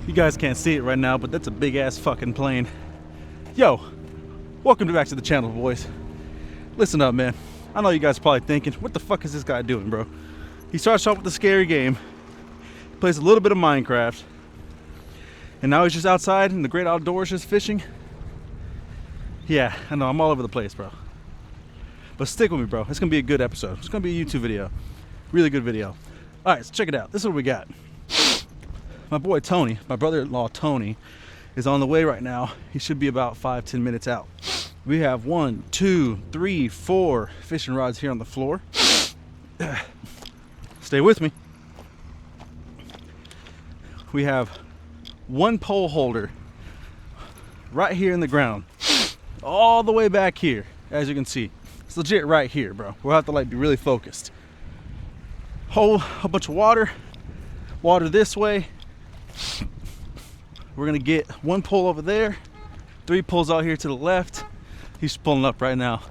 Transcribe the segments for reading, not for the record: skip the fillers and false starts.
You guys can't see it right now, but that's a big ass fucking plane. Yo, welcome back to the channel, boys. Listen up, man. I know you guys are probably thinking, what the fuck is this guy doing, bro? He starts off with a scary game, plays a little bit of Minecraft, and now he's just outside in the great outdoors just fishing. Yeah, I know, I'm all over the place, bro. But stick with me, bro. It's gonna be a good episode. It's gonna be a YouTube video. Really good video. All right, so check it out. This is what we got. My boy Tony, my brother-in-law Tony, is on the way right now. He should be about 5-10 minutes out. We have 1, 2, 3, 4 fishing rods here on the floor. Stay with me. We have one pole holder right here in the ground, all the way back here, as you can see. It's legit right here, bro. We'll have to like be really focused. Whole bunch of water this way. We're gonna get one pole over there, 3 poles out here to the left. He's pulling up right now.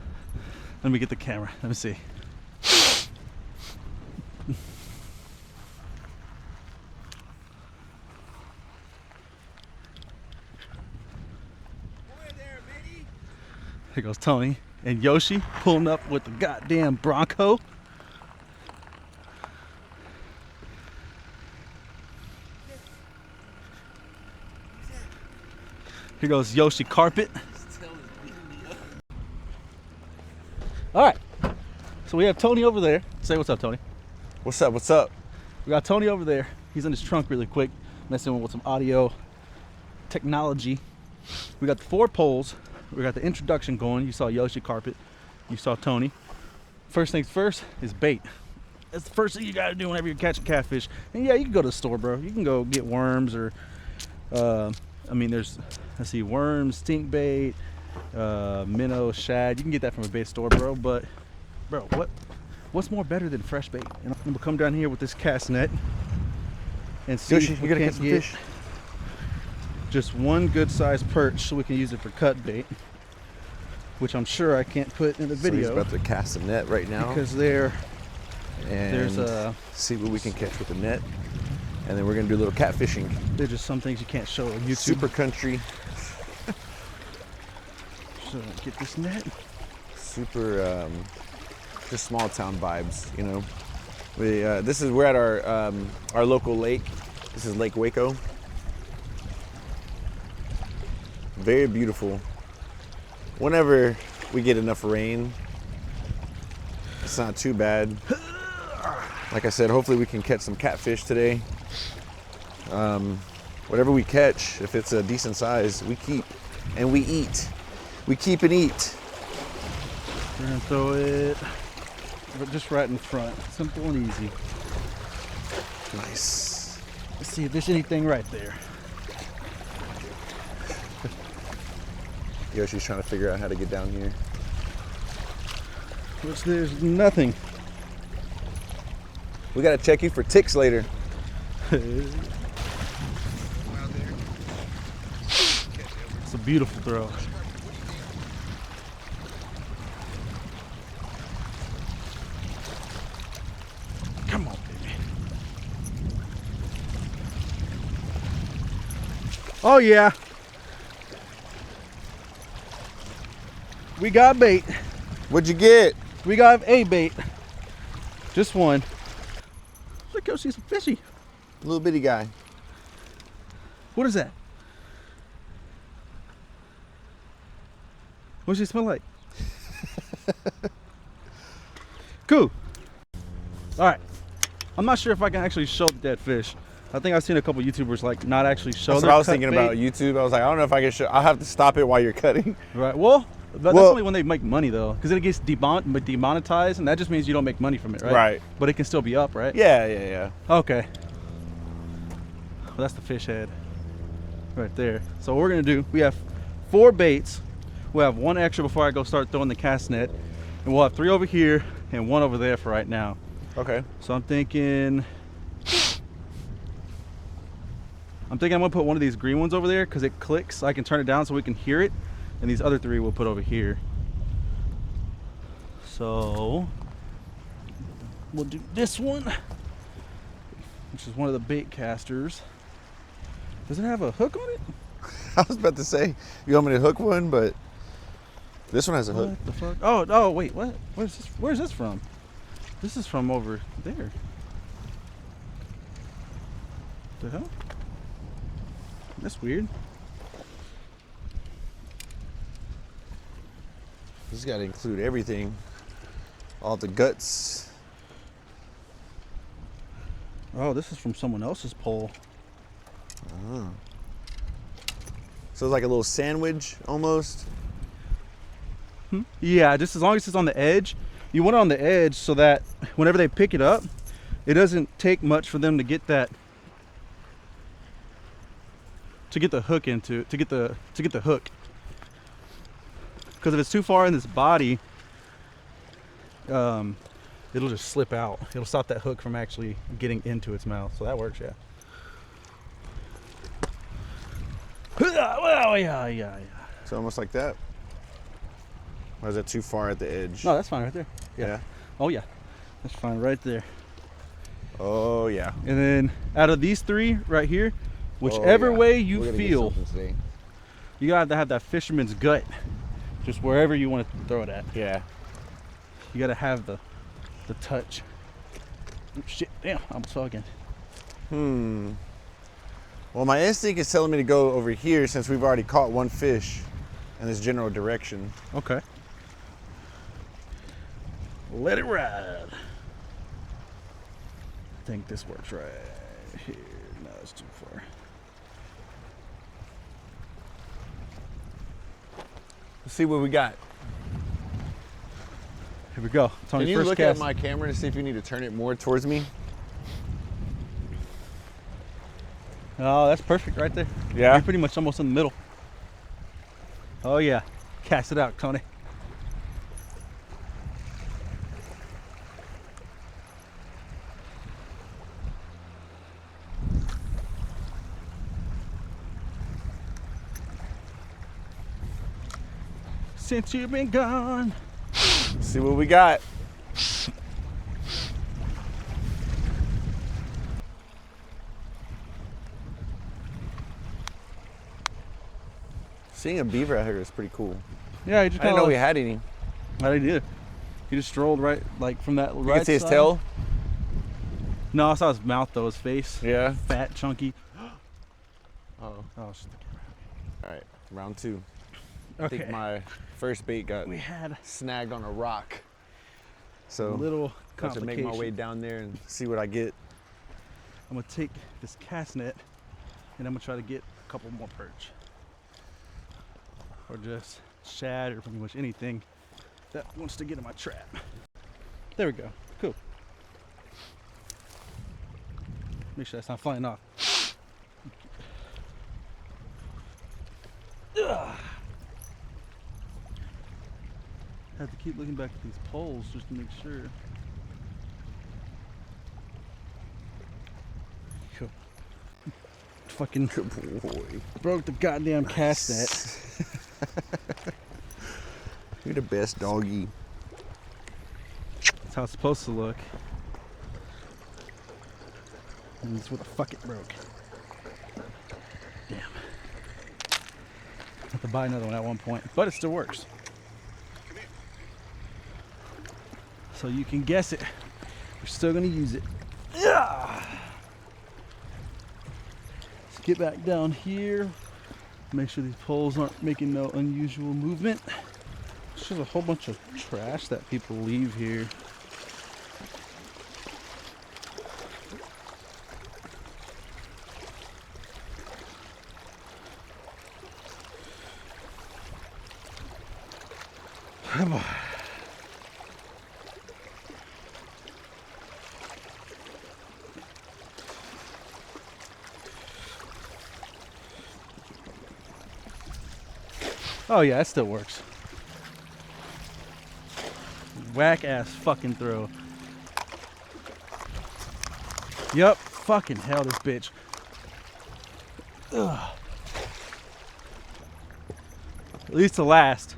Let me get the camera. Let me see. Here goes Tony and Yoshi pulling up with the goddamn Bronco. Here goes Yoshi Carpet. All right, so we have Tony over there. Say what's up, Tony. What's up? What's up? We got Tony over there. He's in his trunk really quick, messing with some audio technology. We got the 4 poles. We got the introduction going. You saw Yoshi Carpet. You saw Tony. First things first is bait. That's the first thing you gotta do whenever you're catching catfish. And yeah, you can go to the store, bro. You can go get worms or, I mean, there's, let's see, worms, stink bait, minnow, shad. You can get that from a bait store, bro. But, bro, what's more better than fresh bait? And I'm gonna come down here with this cast net and see Yoshi, if you we gotta can't get some get fish. just one good sized perch so we can use it for cut bait, which I'm sure I can't put in the So video he's about to cast a net right now, because there's see what we can catch with the net, and then we're gonna do a little catfishing. there's just some things you can't show on YouTube. Super country, So get this net. super, just small town vibes. You know, we're at our local lake. This is Lake Waco. Very beautiful. Whenever we get enough rain, it's not too bad. Like I said, hopefully we can catch some catfish today. Whatever we catch, if it's a decent size, we keep and we eat. We keep and eat. We're gonna throw it just right in front. Simple and easy. Nice. Let's see if there's anything right there. Yoshi's trying to figure out how to get down here. Which there's nothing. We gotta check you for ticks later. It's a beautiful throw. Come on, baby. Oh yeah. We got bait. What'd you get? We got a bait. Just one. Look, go see some fishy. Little bitty guy. What is that? What does he smell like? Cool. All right. I'm not sure if I can actually show the dead fish. I think I've seen a couple YouTubers like not actually show That's their what I was cut thinking bait. about YouTube. I was like, I don't know if I can show. I'll have to stop it while you're cutting. Right. Well, that's Well- only when they make money though, because it gets demonetized, and that just means you don't make money from it, right? Right. But it can still be up, right? Yeah. Okay. Well, that's the fish head right there. So what we're gonna do, we have 4 baits. We'll have 1 extra before I go start throwing the cast net, and we'll have 3 over here and 1 over there for right now. Okay. So I'm thinking I'm gonna put one of these green ones over there because it clicks. I can turn it down so we can hear it, and these other 3 we'll put over here. So we'll do this one, which is one of the bait casters. Does it have a hook on it? I was about to say, you want me to hook one, but this one has a hook. What the fuck? Oh, wait, what? Where's this from? This is from over there. The hell? That's weird. This has got to include everything. All the guts. Oh, this is from someone else's pole. Oh. So it's like a little sandwich almost. Yeah, just as long as it's on the edge. You want it on the edge so that whenever they pick it up, it doesn't take much for them to get that, to get the hook into it, to get the hook. Because if it's too far in this body, it'll just slip out. It'll stop that hook from actually getting into its mouth. So that works, yeah. Well, yeah. So almost like that. Or is that too far at the edge? No, that's fine right there. Yeah. Oh yeah, that's fine right there. Oh yeah. And then out of these three right here, whichever way you feel, you gotta have to have that fisherman's gut, just wherever you want to throw it at. Yeah. You gotta have the touch. Oh, shit, damn, I almost fell again. Well, my instinct is telling me to go over here since we've already caught one fish in this general direction. Okay. Let it ride. I think this works right here. No, it's too far. Let's see what we got. Here we go. It's on Can your you first look cast. at my camera to see if you need to turn it more towards me? Oh, that's perfect right there. Yeah? You're pretty much almost in the middle. Oh yeah. Cast it out, Tony. Since you've been gone. Let's see what we got. Seeing a beaver out here is pretty cool. Yeah, he just I didn't know we had any. I did. He just strolled right, like from that You right can see his side. tail. No, I saw his mouth though, his face. Yeah. Fat, chunky. Oh. Oh, shit. All right, round two. I Okay. think my first bait got We had snagged on a rock. a So little I have to make my way complication. down there and see what I get. I'm gonna take this cast net and I'm gonna try to get a couple more perch. Or just shad or pretty much anything that wants to get in my trap. There we go. Cool. Make sure that's not flying off. Ugh. Have to keep looking back at these poles just to make sure. Cool. Fucking Good boy. broke the goddamn cast net. You're the best doggy. That's how it's supposed to look. And that's what the fuck it broke. Damn. I have to buy another one at one point, but it still works. So you can guess it. We're still gonna use it. Yeah. Let's get back down here. Make sure these poles aren't making no unusual movement. There's just a whole bunch of trash that people leave here. Come on. Oh yeah, it still works. Whack ass fucking throw. Yup, fucking hell, this bitch. Ugh. At least the last.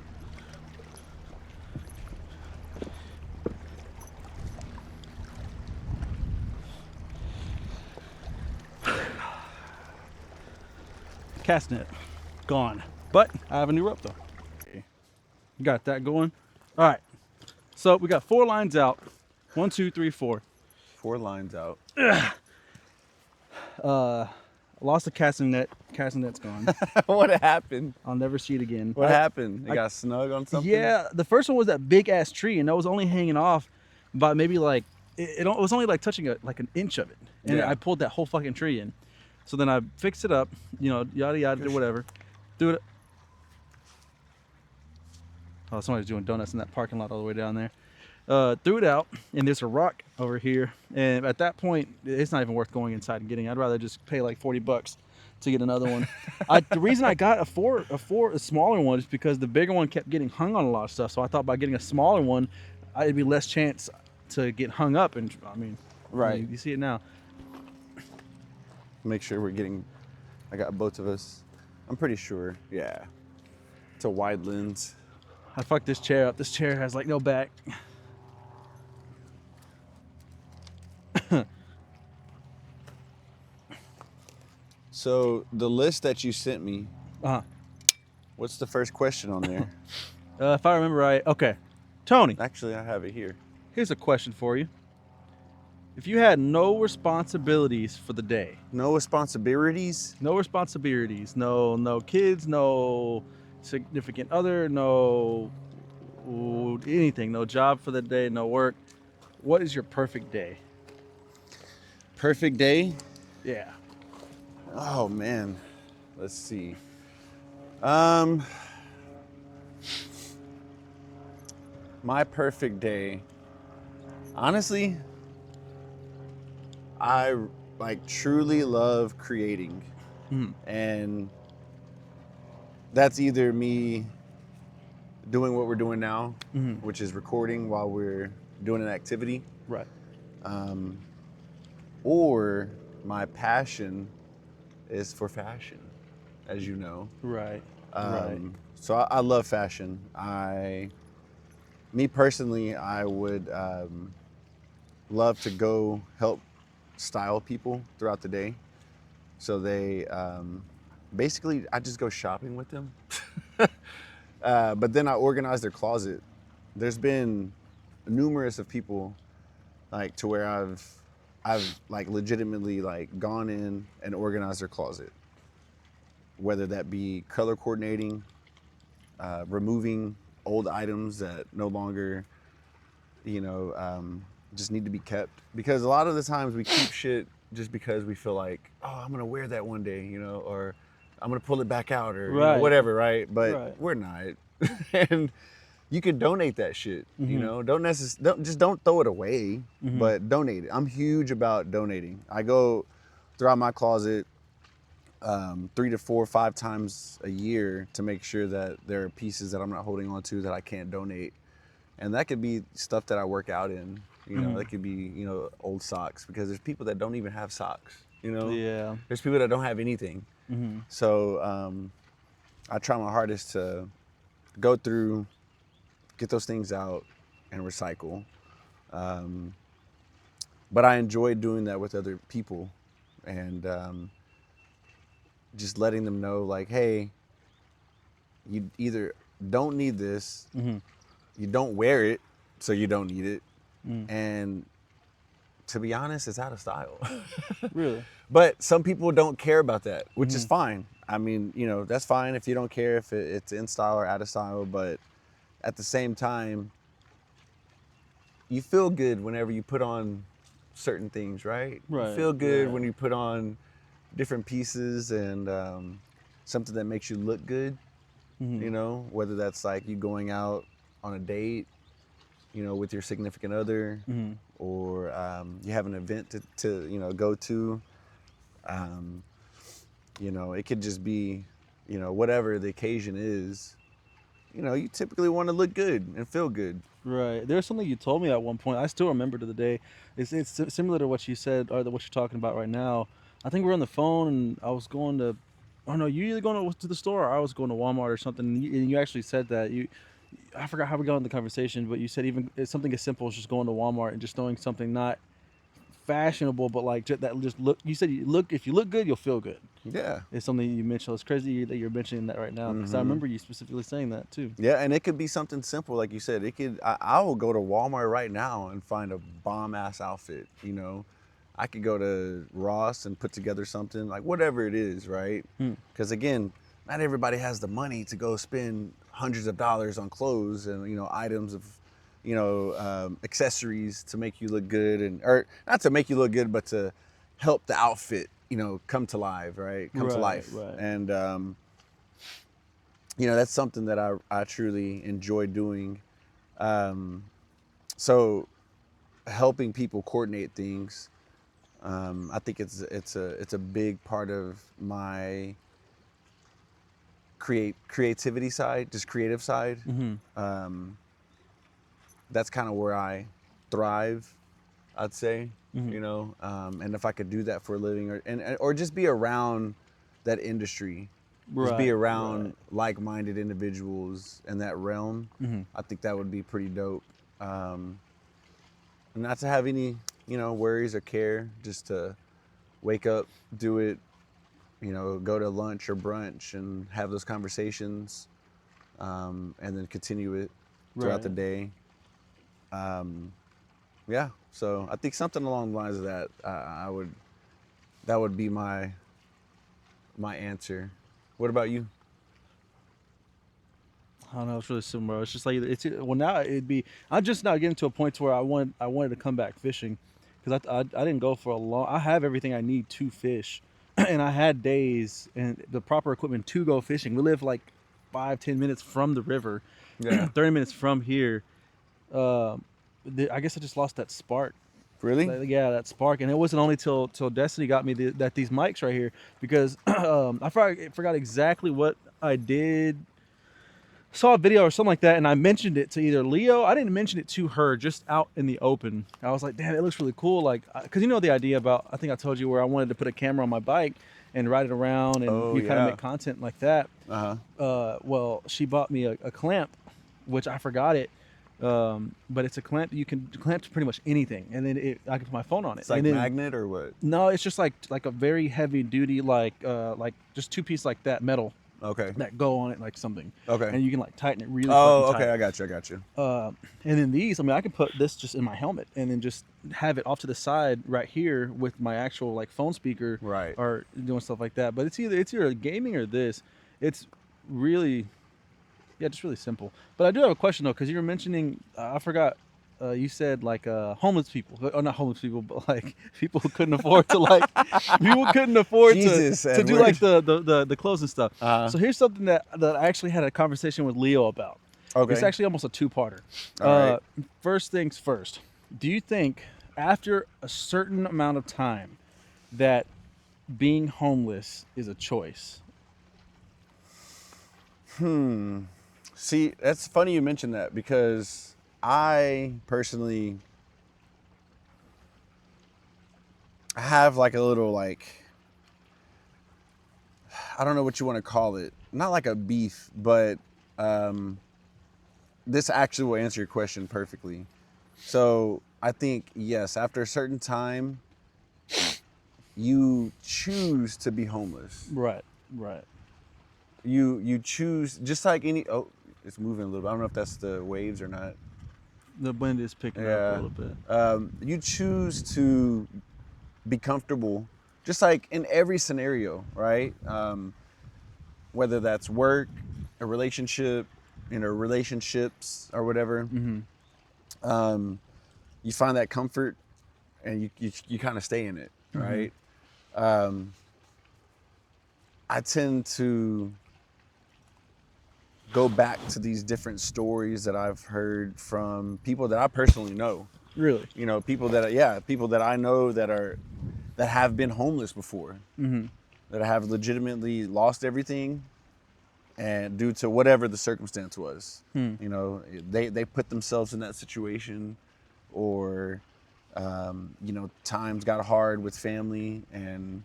cast net. Gone. But I have a new rope though. Got that going. All right. So we got 4 lines out. 1, 2, 3, 4. 4 lines out. Lost the casting net. Casting net's gone. What happened? I'll never see it again. What happened? It got snug on something? Yeah, the first one was that big ass tree, and that was only hanging off by maybe like it was only like touching like an inch of it, and Yeah. I pulled that whole fucking tree in. So then I fixed it up, you know, yada yada, whatever. Threw it. Oh, somebody's doing donuts in that parking lot all the way down there. Threw it out, and there's a rock over here. And at that point, it's not even worth going inside and getting. I'd rather just pay like $40 to get another one. The reason I got a smaller one is because the bigger one kept getting hung on a lot of stuff. So I thought by getting a smaller one, it'd be less chance to get hung up. And I mean, Right. You see it now. Make sure we're getting. I got both of us. I'm pretty sure. Yeah. It's a wide lens. I fucked this chair up. This chair has like no back. So the list that you sent me, Uh-huh. what's the first question on there? If I remember right, okay. Tony, Actually, I have it here. here's a question for you. If you had no responsibilities for the day, No responsibilities. no kids, no significant other, no anything, no job for the day, no work, what is your perfect day? Perfect day. Yeah. Oh man. Let's see. My perfect day. Honestly, I like truly love creating. Mhm. And that's either me doing what we're doing now, Mhm. which is recording while we're doing an activity, Right. or my passion is for fashion, as you know. Right. Right. So I love fashion. Me personally, I would love to go help style people throughout the day. So they, basically, I just go shopping with them. But then I organize their closet. There's been numerous of people, like to where I've like legitimately like gone in and organized their closet. Whether that be color coordinating, removing old items that no longer, just need to be kept. Because a lot of the times we keep shit just because we feel like, oh, I'm gonna wear that one day, or I'm gonna pull it back out, or Right. whatever, right? But Right. we're not. And you can donate that shit, Mhm. don't throw it away, Mhm. but donate it. I'm huge about donating. I go throughout my closet 3 to 4 or 5 times a year to make sure that there are pieces that I'm not holding on to that I can't donate. And that could be stuff that I work out in, Mhm. That could be, old socks, because there's people that don't even have socks, Yeah. There's people that don't have anything. Mm-hmm. So I try my hardest to go through, get those things out, and recycle. But I enjoy doing that with other people, and just letting them know, like, hey, you either don't need this, Mm-hmm. you don't wear it, so you don't need it, Mm. and to be honest, it's out of style. Really? But some people don't care about that, which is fine. I mean, that's fine if you don't care if it's in style or out of style, but at the same time, you feel good whenever you put on certain things, right? Right, You feel good right. when you put on different pieces and something that makes you look good, Mhm. whether that's like you going out on a date, with your significant other, Mhm. or you have an event to go to. It could just be, whatever the occasion is, you typically want to look good and feel good. Right. There's something you told me at one point. I still remember to the day. It's similar to what you said or what you're talking about right now. I think we were on the phone and I was going to. Oh no, you either going to the store or I was going to Walmart or something. And you actually said that you. I forgot how we got in the conversation, but you said even it's something as simple as just going to Walmart and just throwing something not fashionable, but like that just look. You said if you look good, you'll feel good. Yeah. It's something you mentioned. It's crazy that you're mentioning that right now because I remember you specifically saying that too. Yeah, and it could be something simple, like you said. It could. I will go to Walmart right now and find a bomb ass outfit. You know, I could go to Ross and put together something like whatever it is, right? Because again, not everybody has the money to go spend hundreds of dollars on clothes and items of, accessories to make you look good or not to make you look good, but to help the outfit, come to life, right? Come to life, Right. and that's something that I truly enjoy doing. So helping people coordinate things, I think it's a big part of my creativity side, just creative side. That's kind of where I thrive, I'd say. And if I could do that for a living, or just be around that industry, just be around like-minded individuals in that realm, I think that would be pretty dope. And not to have any, worries or care, just to wake up, do it, go to lunch or brunch and have those conversations, and then continue it throughout the day. Yeah, so I think something along the lines of that, that would be my answer. What about you? I don't know. It's really similar. It's just like now it'd be. I'm just now getting to a point to where I wanted to come back fishing because I didn't go for a long. I have everything I need to fish, and I had days and the proper equipment to go fishing. We live like 5-10 minutes from the river, 30 minutes from here. I guess I just lost that spark. Really? Yeah, that spark, and it wasn't only till Destiny got me these mics right here because I forgot exactly what I did. Saw a video or something like that, and I mentioned it to either Leo. I didn't mention it to her, just out in the open. I was like, "Damn, it looks really cool!" Like, because the idea about I think I told you where I wanted to put a camera on my bike and ride it around, and kind of make content like that. Well, she bought me a clamp, which I forgot it. But it's a clamp you can clamp to pretty much anything, and then I can put my phone on it. It's like magnet or what? No, it's just like a very heavy duty like just two piece like that metal. Okay. That go on it like something. Okay. And you can like tighten it really. Oh, okay. Tight. I got you. And then these, I can put this just in my helmet and then just have it off to the side right here with my actual like phone speaker. Right. Or doing stuff like that. But it's either gaming or this. It's really. Yeah, just really simple. But I do have a question though, because you were mentioning, I forgot, you said like homeless people, or not homeless people, but like people who couldn't afford to to do like the clothes and stuff. So here's something that I actually had a conversation with Leo about. Okay. It's actually almost a two-parter. Right. First things first. Do you think after a certain amount of time that being homeless is a choice? See, that's funny you mentioned that because I personally have like a little like, I don't know what you want to call it. Not like a beef, but this actually will answer your question perfectly. So I think, yes, after a certain time, you choose to be homeless. Right. You choose, just like any, it's moving a little bit. I don't know if that's the waves or not. The wind is picking up a little bit. You choose to be comfortable, just like in every scenario, right? Whether that's work, a relationship, relationships or whatever. You find that comfort and you kind of stay in it, right? I tend to go back to these different stories that I've heard from people that I personally know. Really? People that I know that have been homeless before, that have legitimately lost everything, and due to whatever the circumstance was, they put themselves in that situation, or times got hard with family, and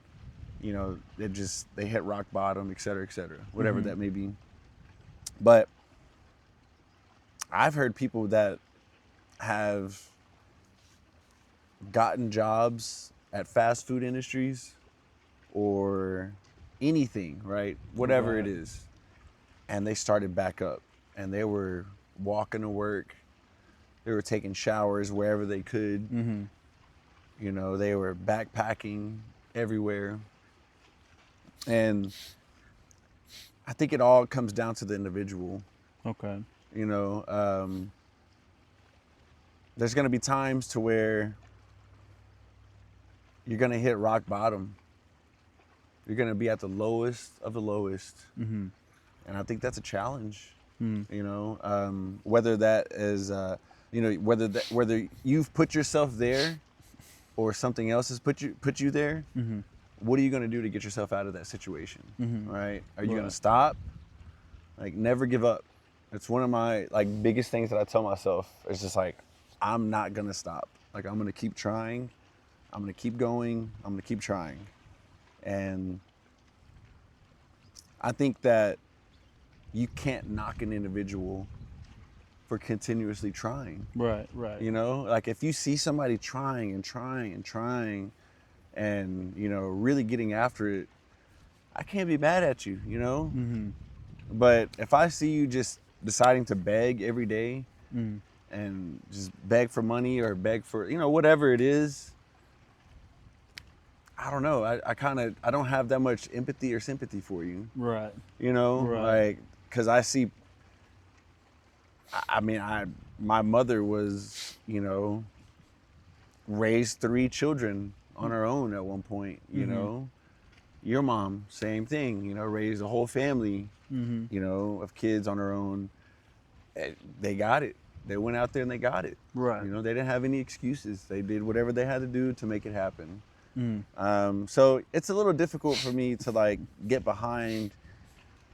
they hit rock bottom, et cetera, whatever that may be. But I've heard people that have gotten jobs at fast food industries or anything, right? Whatever Right. it is. And they started back up and they were walking to work. They were taking showers wherever they could. Mm-hmm. You know, they were backpacking everywhere. And I think it all comes down to the individual. Okay. You know, there's going to be times to where you're going to hit rock bottom. You're going to be at the lowest of the lowest. Mm-hmm. And I think that's a challenge. Mm-hmm. You know, whether that is, you know, whether you've put yourself there or something else has put you there. Mm-hmm. What are you going to do to get yourself out of that situation? Mm-hmm. Right? Are you going Right. to stop? Like, never give up. It's one of my like biggest things that I tell myself. It's just like, I'm not going to stop. Like, I'm going to keep trying. I'm going to keep going. I'm going to keep trying. And I think that you can't knock an individual for continuously trying. Right. Right. You know, like if you see somebody trying and trying and trying and, you know, really getting after it, I can't be mad at you, you know? Mm-hmm. But if I see you just deciding to beg every day Mm. and just beg for money or beg for, you know, whatever it is, I don't know. I don't have that much empathy or sympathy for you, Right. you know? Right. Like, because I see, my mother was, you know, raised 3 children on her own at one point, you Mhm. know? Your mom, same thing, you know, raised a whole family, Mm-hmm. you know, of kids on her own. They got it. They went out there and they got it. Right. You know, they didn't have any excuses. They did whatever they had to do to make it happen. Mm. So it's a little difficult for me to like get behind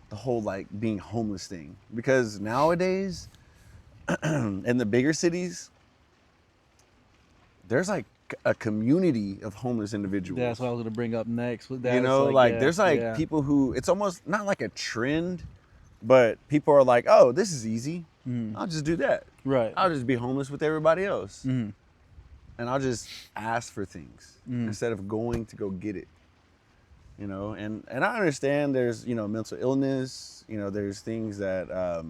the whole like being homeless thing because nowadays in the bigger cities, there's like a community of homeless individuals. That's what I was gonna bring up next. That You is know, like yeah, there's like yeah. people who it's almost not like a trend, but people are like, oh, this is easy. Mm. I'll just do that. Right. I'll just be homeless with everybody else. Mm. And I'll just ask for things instead of going to go get it. You know, and I understand there's, you know, mental illness, you know, there's things that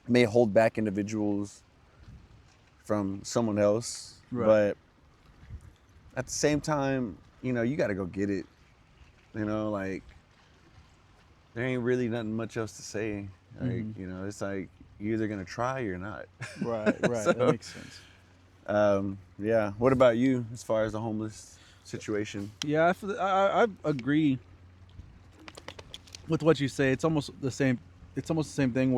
may hold back individuals from someone else. Right. But at the same time, you know, you got to go get it. You know, like there ain't really nothing much else to say. Like, you know, it's like you're either going to try or you're not. Right. Right. So, that makes sense. Yeah. What about you as far as the homeless situation? Yeah, I agree with what you say. It's almost the same. It's almost the same thing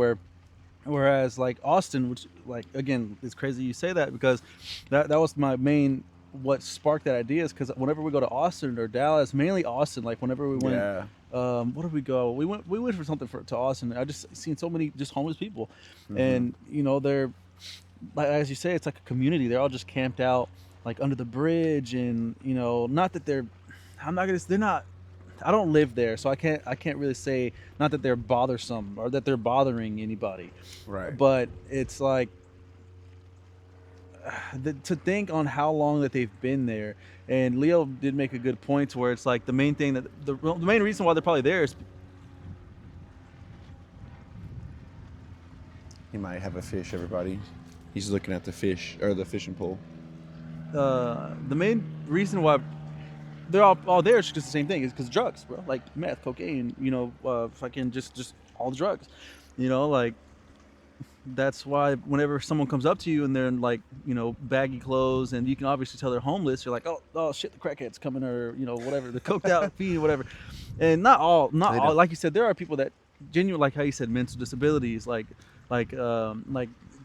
whereas like Austin, which like again, it's crazy you say that because that was my main what sparked that idea is because whenever we go to Austin or Dallas, mainly Austin, like whenever we went, Yeah. what did we go? We went for something to Austin. I just seen so many just homeless people, and you know they're like as you say, it's like a community. They're all just camped out like under the bridge, and you know, not that they're not. I don't live there, so I can't really say not that they're bothersome or that they're bothering anybody. Right. But it's like to think on how long that they've been there. And Leo did make a good point to where it's like the main thing that the main reason why they're probably there is He might have a fish, everybody. He's looking at the fish or the fishing pole. the main reason why they're all there is just the same thing is because drugs, bro, like meth, cocaine, you know, fucking just all the drugs, you know, like that's why whenever someone comes up to you and they're in like, you know, baggy clothes and you can obviously tell they're homeless, you're like, oh shit, the crackhead's coming, or you know, whatever, the coked out fiend, whatever. And not all, They don't. like you said, there are people that genuine, like how you said, mental disabilities, like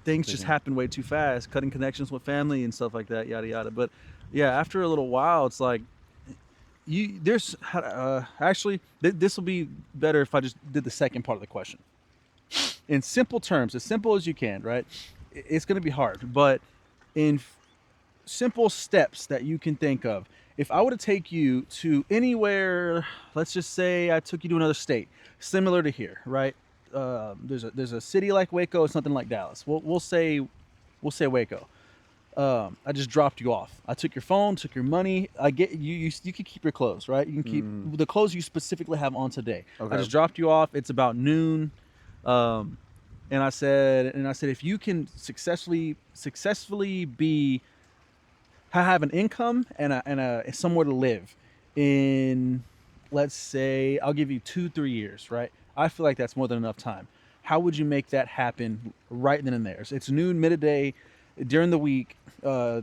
things just happen way too fast, cutting connections with family and stuff like that, yada yada. But yeah, after a little while, it's like there's actually this will be better if I just did the second part of the question in simple terms, as simple as you can, right? It's going to be hard, but in simple steps that you can think of. If I were to take you to anywhere, let's just say I took you to another state, similar to here, right? There's a city like Waco, it's nothing like Dallas. We'll say Waco. I just dropped you off. I took your phone, took your money. I get you. You can keep your clothes, right? You can keep the clothes you specifically have on today. Okay. I just dropped you off. It's about noon, and I said, if you can successfully be have an income and a somewhere to live in, let's say, I'll give you 2-3 years, right? I feel like that's more than enough time. How would you make that happen right then and there? So it's noon, midday, during the week. A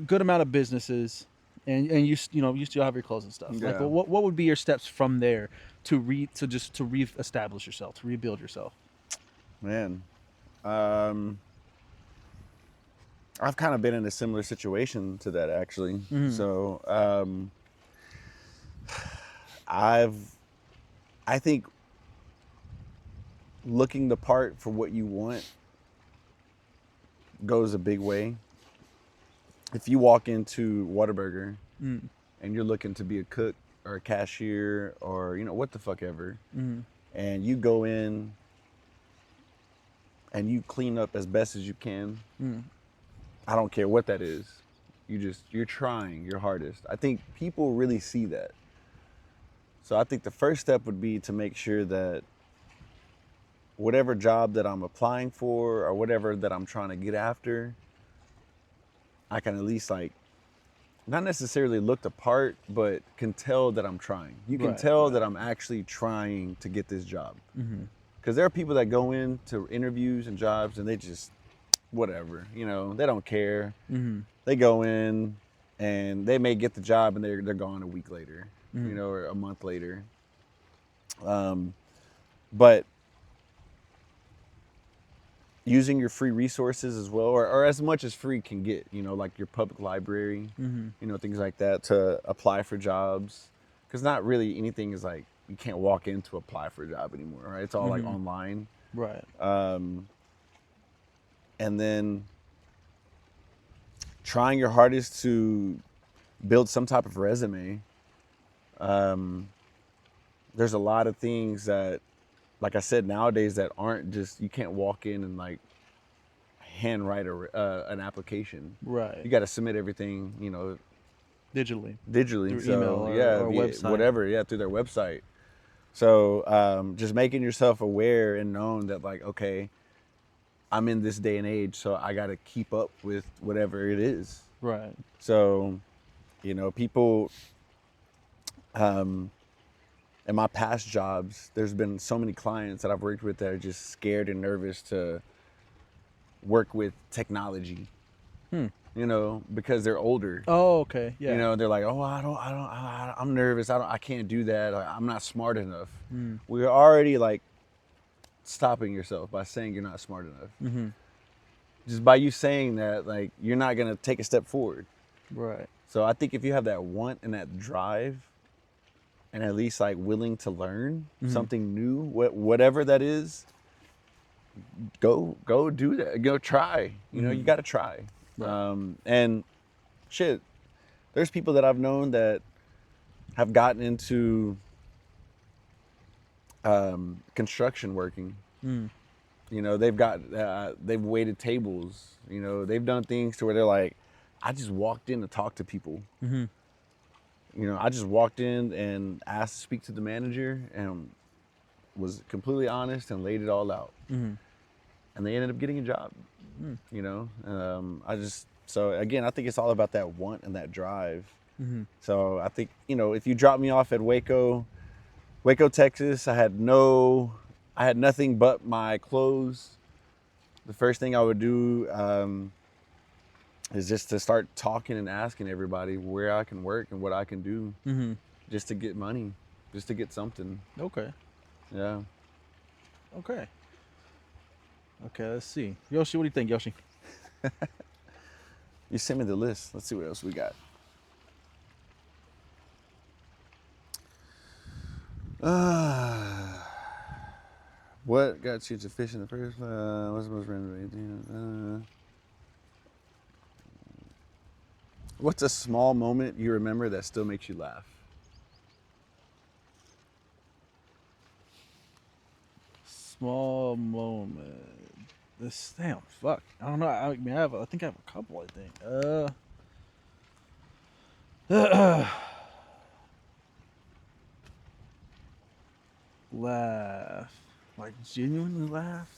good amount of businesses, and you still have your clothes and stuff. Like, Yeah. well, what would be your steps from there to reestablish yourself, to rebuild yourself? Man, I've kind of been in a similar situation to that actually. So I think looking the part for what you want goes a big way. If you walk into Whataburger and you're looking to be a cook or a cashier or what the fuck ever, and you go in and you clean up as best as you can, I don't care what that is. You're trying your hardest. I think people really see that. So I think the first step would be to make sure that whatever job that I'm applying for or whatever that I'm trying to get after, I can at least not necessarily look the part, but can tell that I'm trying. You can tell that I'm actually trying to get this job. Because there are people that go into interviews and jobs and they just, whatever, they don't care. They go in and they may get the job and they're gone a week later, or a month later. But using your free resources as well, or as much as free can get, like your public library, things like that, to apply for jobs. Because not really anything is you can't walk in to apply for a job anymore, right? It's all online. Right. And then trying your hardest to build some type of resume. There's a lot of things that, like I said, nowadays that aren't just, you can't walk in and handwrite an application. Right. You got to submit everything, Digitally. digitally. Through email or via website. whatever, through their website. So just making yourself aware and known that okay, I'm in this day and age, so I got to keep up with whatever it is. Right. So, people, in my past jobs, there's been so many clients that I've worked with that are just scared and nervous to work with technology, because they're older. Oh, okay. Yeah. They're like, oh, I'm nervous. I can't do that. I'm not smart enough. We're already stopping yourself by saying you're not smart enough. Just by you saying that, you're not going to take a step forward. Right. So I think if you have that want and that drive, and at least willing to learn something new, whatever that is, go do that. Go try. You got to try. Right. And shit, there's people that I've known that have gotten into construction working. They've waited tables. They've done things to where they're like, I just walked in to talk to people. I just walked in and asked to speak to the manager and was completely honest and laid it all out. And they ended up getting a job. So again, I think it's all about that want and that drive. So I think, if you drop me off at Waco, Texas, I had nothing but my clothes. The first thing I would do is just to start talking and asking everybody where I can work and what I can do, just to get money, just to get something. Okay. Yeah. Okay. Let's see. Yoshi, what do you think, Yoshi? You sent me the list. Let's see what else we got. What got you to fish in the first place? What's the most random? What's a small moment you remember that still makes you laugh? Small moment this. Damn, fuck. I don't know. I mean, I think I have a couple. I think. Laugh, like genuinely laugh.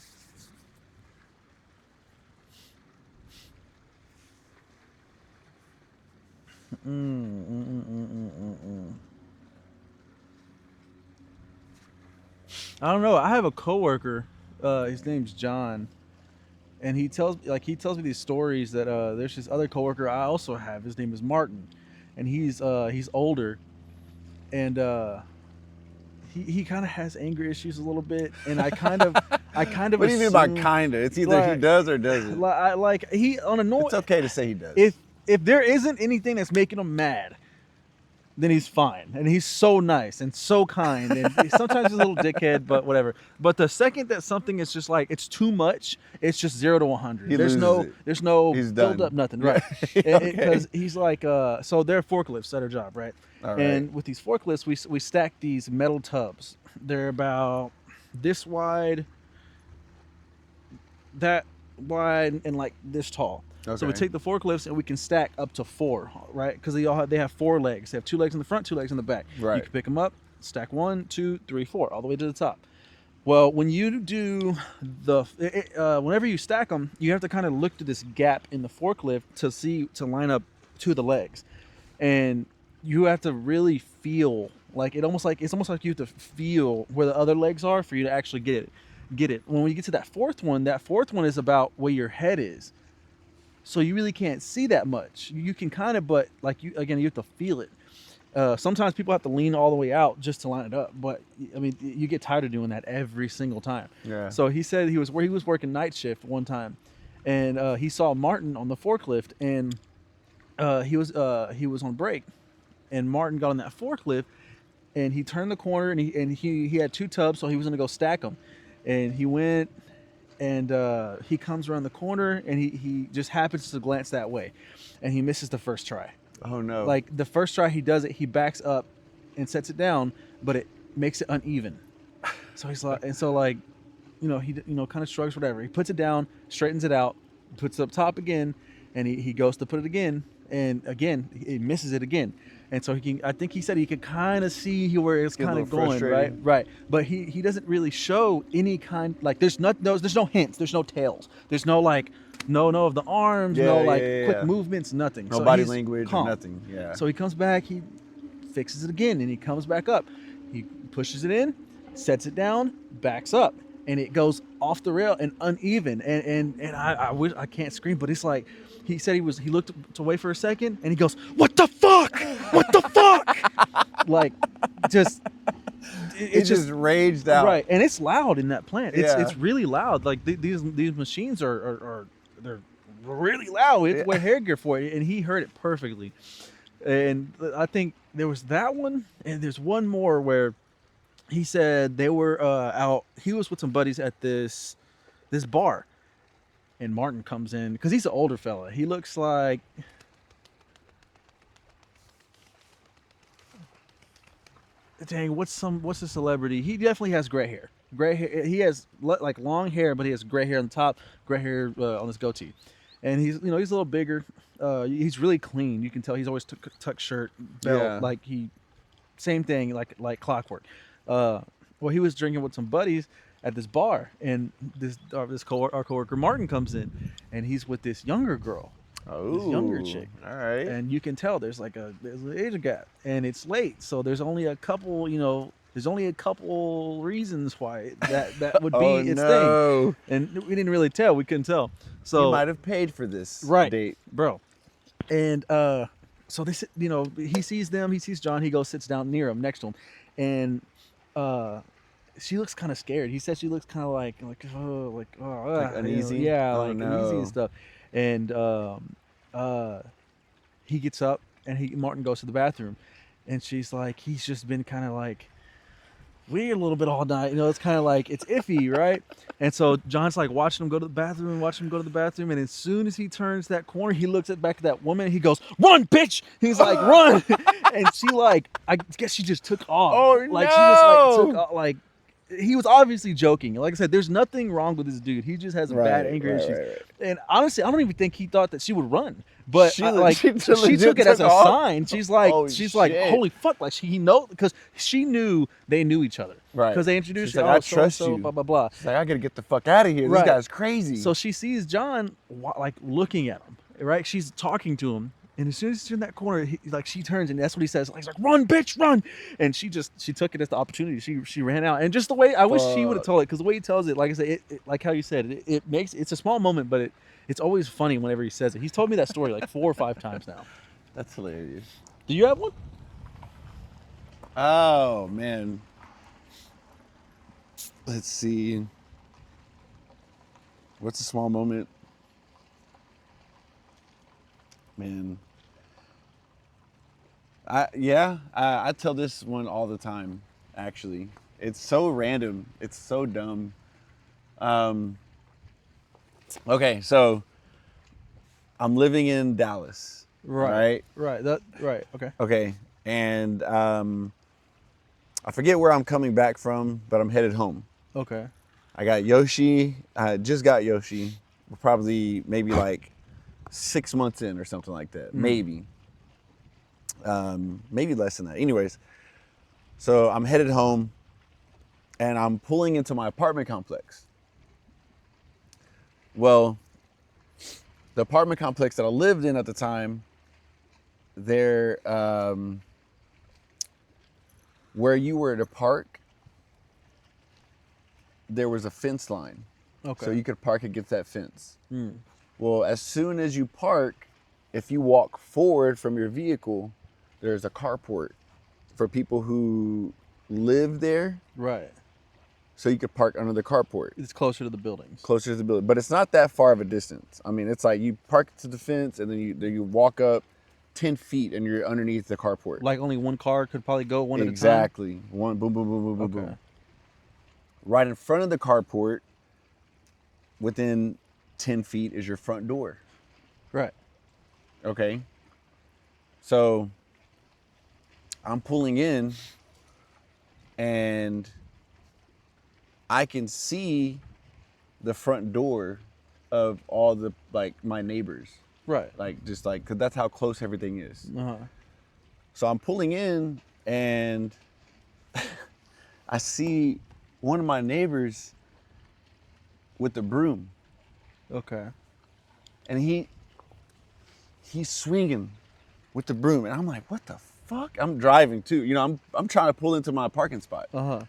I don't know. I have a coworker. His name's John, and he tells me these stories that there's this other coworker I also have. His name is Martin, and he's older, and he kind of has anger issues a little bit, and I kind of What do you mean by kinda? It's either he does or doesn't. Like he on a normal. It's okay to say he does. If there isn't anything that's making him mad, then he's fine, and he's so nice and so kind, and sometimes he's a little dickhead, but whatever. But the second that something is just like it's too much, it's just 0 to 100. There's no He's build done. up, nothing, right? Because he's like, so they're forklifts at our job, right? All right. And with these forklifts, we stack these metal tubs. They're about this wide, that wide, and like this tall. Okay. So we take the forklifts and we can stack up to 4, right? Because they have 4 legs. They have 2 legs in the front, 2 legs in the back. Right. You can pick them up, stack 1, 2, 3, 4, all the way to the top. Well, when you do whenever you stack them, you have to kind of look to this gap in the forklift to line up to the legs, and you have to really feel like it's almost like you have to feel where the other legs are for you to actually get it. When we get to that fourth one is about where your head is. So you really can't see that much. You can kind of, but like you have to feel it. Sometimes people have to lean all the way out just to line it up. But I mean, you get tired of doing that every single time. Yeah. So he said he was working night shift one time, and he saw Martin on the forklift, and he was on break, and Martin got on that forklift, and he turned the corner, and he had 2 tubs, so he was gonna go stack them, and he went. And he comes around the corner, and he just happens to glance that way, and he misses the first try. Oh no! Like the first try he does it, he backs up and sets it down, but it makes it uneven. So he's like, and so like, he kind of shrugs, whatever. He puts it down, straightens it out, puts it up top again, and he goes to put it again, and again he misses it again. And so I think he said he could kind of see where it's kind of going, right. But he doesn't really show any kind, like there's no hints, there's no tails, there's no like no of the arms, quick movements, nothing. No so body he's language, calm. or nothing. Yeah. So he comes back, he fixes it again, and he comes back up. He pushes it in, sets it down, backs up, and it goes off the rail and uneven. And I wish I can't scream, but it's like. He said he looked away for a second, and he goes, "What the fuck? What the fuck?" Like, just it just raged out. Right, and it's loud in that plant. Yeah. It's really loud. Like these machines are they're really loud. It's wear hair gear for it, and he heard it perfectly. And I think there was that one, and there's one more where he said they were out. He was with some buddies at this bar. And Martin comes in because he's an older fella. He looks like dang. What's a celebrity? He definitely has gray hair. Gray hair. He has like long hair, but he has gray hair on the top, gray hair on his goatee, and he's a little bigger. He's really clean. You can tell he's always tucked shirt, belt. Yeah. Like same thing, like clockwork. Well, he was drinking with some buddies at this bar, and our coworker Martin comes in, and he's with this younger girl, this younger chick. All right. And you can tell there's an age gap, and it's late, so there's only a couple reasons why that would be its thing, and we didn't really tell. We couldn't tell. So you might have paid for this date, bro. And so they, he sees them. He sees John. He goes, sits down near him, next to him, and she looks kind of scared. He said she looks kind of like uneasy. Uneasy and stuff. And he gets up, and Martin goes to the bathroom, and she's like, he's just been kind of like weird a little bit all night. It's kind of like it's iffy, right? And so John's like watching him go to the bathroom, and as soon as he turns that corner, he looks back at that woman, and he goes, "Run, bitch!" He's like, "Run!" And she I guess she just took off. Oh, like no! She just took off, he was obviously joking. Like I said, there's nothing wrong with this dude. He just has bad anger issues. Right. And honestly, I don't even think he thought that she would run. But She she legit took it as a took off? sign. She's like, Oh, shit. holy fuck! Like he know because she knew they knew each other. Right. Because they introduced She's her. like, Oh, I trust so-and-so, you. Blah blah blah. She's like, I gotta get the fuck out of here. Right. This guy's crazy. So she sees John like looking at him. Right. She's talking to him. And as soon as she's in that corner, she turns and that's what he says. He's like, "Run, bitch, run!" And she took it as the opportunity. She ran out. And just the way I wish she would have told it, because the way he tells it, like I said, it like how you said, it's a small moment, but it's always funny whenever he says it. He's told me that story like 4 or 5 times now. That's hilarious. Do you have one? Oh man. Let's see. What's a small moment? Man. I tell this one all the time, actually. It's so random. It's so dumb. Okay, so I'm living in Dallas. Right? Right. Okay. Okay. And I forget where I'm coming back from, but I'm headed home. Okay. I got Yoshi. I just got Yoshi. Probably maybe like 6 months in or something like that. Maybe. Maybe less than that. Anyways, so I'm headed home and I'm pulling into my apartment complex. Well, the apartment complex that I lived in at the time, there, where you were to park, there was a fence line. Okay. So you could park against that fence. Well, as soon as you park, if you walk forward from your vehicle, there's a carport for people who live there. Right. So you could park under the carport. It's closer to the buildings. Closer to the building. But it's not that far of a distance. I mean, it's like you park to the fence and then you walk up 10 feet and you're underneath the carport. Like only one car could probably go one at a time? Exactly. One, boom, boom, boom, boom, boom, Okay. boom. Right in front of the carport, within 10 feet is your front door. Right. Okay. So I'm pulling in and I can see the front door of all the, like, my neighbors. Right. Like, just like, cause that's how close everything is. Uh-huh. So I'm pulling in and I see one of my neighbors with the broom. Okay. And he's swinging with the broom. And I'm like, what the fuck? I'm driving too. You know, I'm trying to pull into my parking spot. Uh-huh.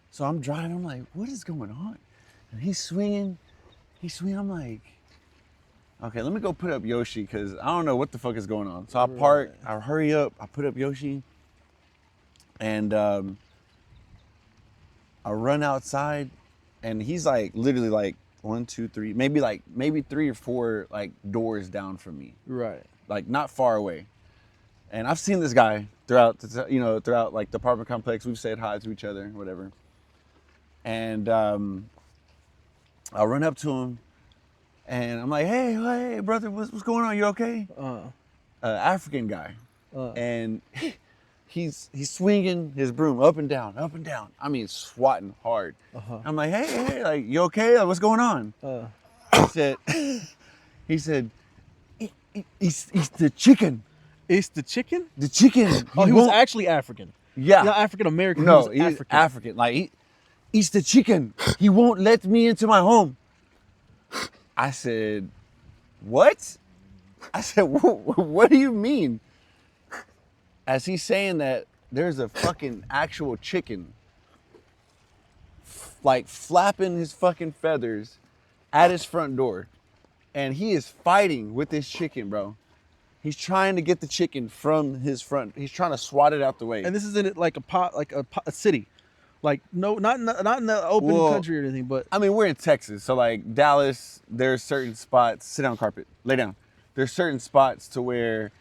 So I'm driving. I'm like, what is going on? And he's swinging. I'm like, okay, let me go put up Yoshi because I don't know what the fuck is going on. So I park. I hurry up. I put up Yoshi. And I run outside. And he's like literally like 1, 2, 3, maybe 3 or 4 like doors down from me. Right. Like not far away. And I've seen this guy throughout like the apartment complex. We've said hi to each other, whatever. And I'll run up to him and I'm like, hey, brother, what's going on? You okay? African guy. And he's swinging his broom up and down. I mean, swatting hard. I'm like, hey, like, you okay? Like, what's going on? He said, it's the chicken. It's the chicken? The chicken. Oh, he was actually African. Yeah. Not African American. No, he was he's African. Like, he's the chicken. He won't let me into my home. I said, what? I said, what do you mean? As he's saying that, there's a fucking actual chicken like flapping his fucking feathers at his front door. And he is fighting with this chicken, bro. He's trying to get the chicken from his front. He's trying to swat it out the way. And this is in it like a city. Like, no, not in the open country or anything, but I mean, we're in Texas, so like Dallas, there's certain spots. Sit down, carpet, lay down. There's certain spots to where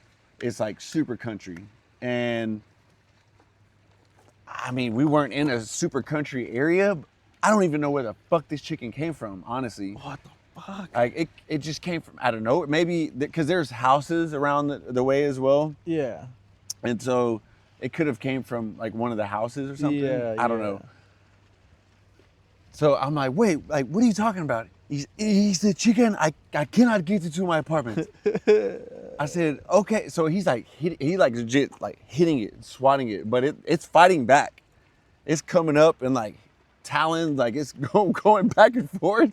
it's like super country, and I mean, we weren't in a super country area. I don't even know where the fuck this chicken came from, honestly. what the fuck? Like it just came from out of nowhere. Maybe because there's houses around the way as well, Yeah. and so it could have came from like one of the houses or something. Yeah, I don't know. So I'm like, wait, like, what are you talking about? He said, chicken, I cannot get into my apartment. I said, okay. So he's like, he like legit like hitting it, swatting it, but it's fighting back. It's coming up and like talons, like it's going back and forth.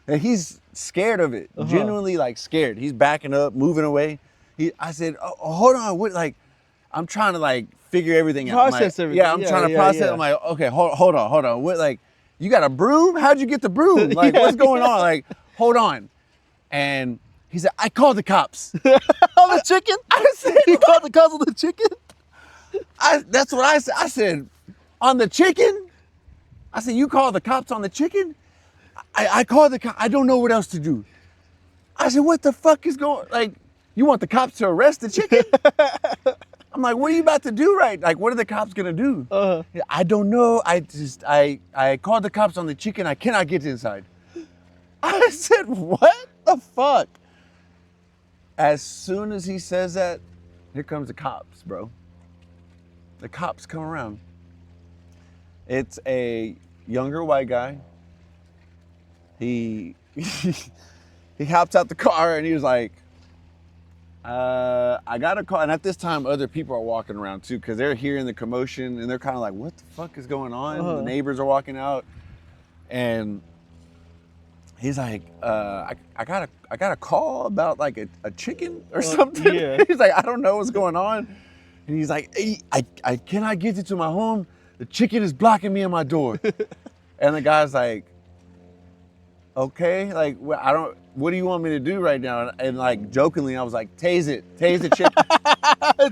And he's scared of it, genuinely like scared. He's backing up, moving away. I said, oh, hold on, what, like, I'm trying to like figure everything out. Process everything. Yeah, I'm trying to process. I'm like, okay, hold on. What, like, you got a broom? How'd you get the broom? Like, what's going on? Like, hold on. And he said, I called the cops. On the chicken? I said, You called the cops on the chicken? That's what I said. I said, on the chicken? I said, you called the cops on the chicken? I called the cops. I don't know what else to do. I said, what the fuck is going, like, you want the cops to arrest the chicken? I'm like, what are you about to do right? Like, what are the cops gonna do? I don't know. I called the cops on the chicken. I cannot get inside. I said, what the fuck? As soon as he says that, here comes the cops, bro. The cops come around. It's a younger white guy. He hopped out the car and he was like, I got a call. And at this time, other people are walking around too, because they're hearing the commotion and they're kind of like, what the fuck is going on? The neighbors are walking out. And he's like, I got a call about like a chicken or something. Yeah. He's like, I don't know what's going on. And he's like, hey, I cannot get into my home. The chicken is blocking me in my door. And the guy's like, okay, like, what do you want me to do right now? And like jokingly, I was like, tase the chicken.